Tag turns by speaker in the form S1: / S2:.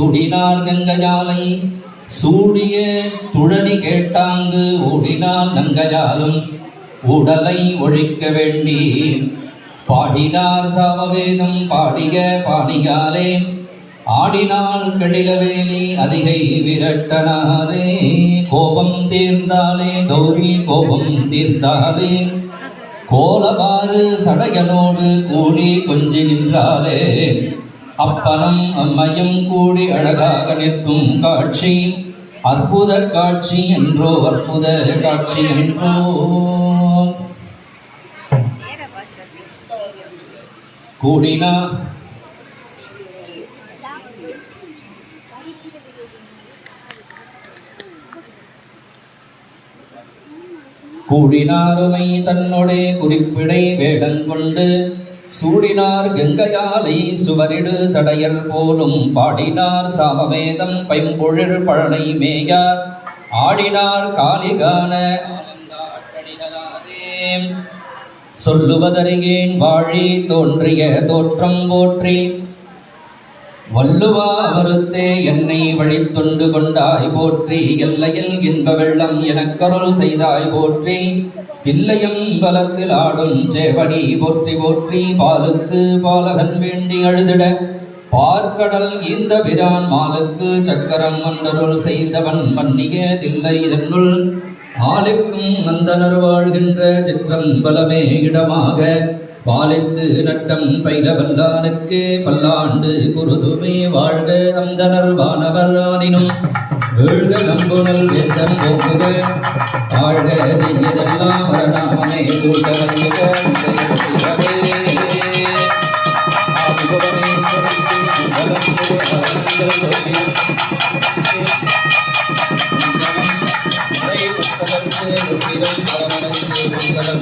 S1: சுடினார் கங்கையாலை சூடிய துழனி கேட்டாங்கு ஓடினான் நங்கையாலும் உடலை ஒழிக்க வேண்டி பாடினார் சாமவேதம் பாடிய பாணியாலே ஆடினால் கடிலவேலி அதிகை விரட்டனாரே. கோபம் தீர்ந்தாலே கௌரி கோபம் தீர்ந்தாலே கோலபாறு சடையனோடு கூடி கொஞ்சி நின்றாலே அப்பனும் அம்மையும் கூடி அழகாக நிற்கும் காட்சி அற்புத காட்சி என்றோ அற்புத காட்சி என்றோ. கூடினா கூடினாருமை தன்னோடே குறிப்பிடை வேடங்கொண்டு சூடினார் கங்கையாலை சுவரிடு சடையல் போலும் பாடினார் சாமவேதம் பைம்பொழில் பழனை மேயார் ஆடினார் காலிகான சொல்லுவதறியேன் வாழி தோன்றிய தோற்றம் போற்றி வள்ளுவா வருத்தே என்னை வழித்தொண்டு கொண்டாய் போற்றி எல்லையில் இன்ப வெள்ளம் எனக்கருள் செய்தாய் போற்றி தில்லையும் பலத்தில் ஆடும் சேவடி போற்றி போற்றி பாலுக்கு பாலகன் வேண்டி அழுதிட பார்க்கடல் இந்த பிரான் மாலுக்கு சக்கரம் மன்னருள் செய்தவன் மன்னிய தில்லை இதனுள் ஆளுக்கும் அந்தனர் வாழ்கின்ற சிற்றம்பலமே இடமாக பாலித்து நட்டம் பயில வல்லானுக்கு பல்லாண்டு குருதுமே வாழ்க அந்தனர் வானவர் ஆனினும் வீழ்க நம்புதல் வேந்தன் போக்குக வாழ்க தெய்யதெல்லாம் வரநாமமே சூழ்க வைக மங்களம்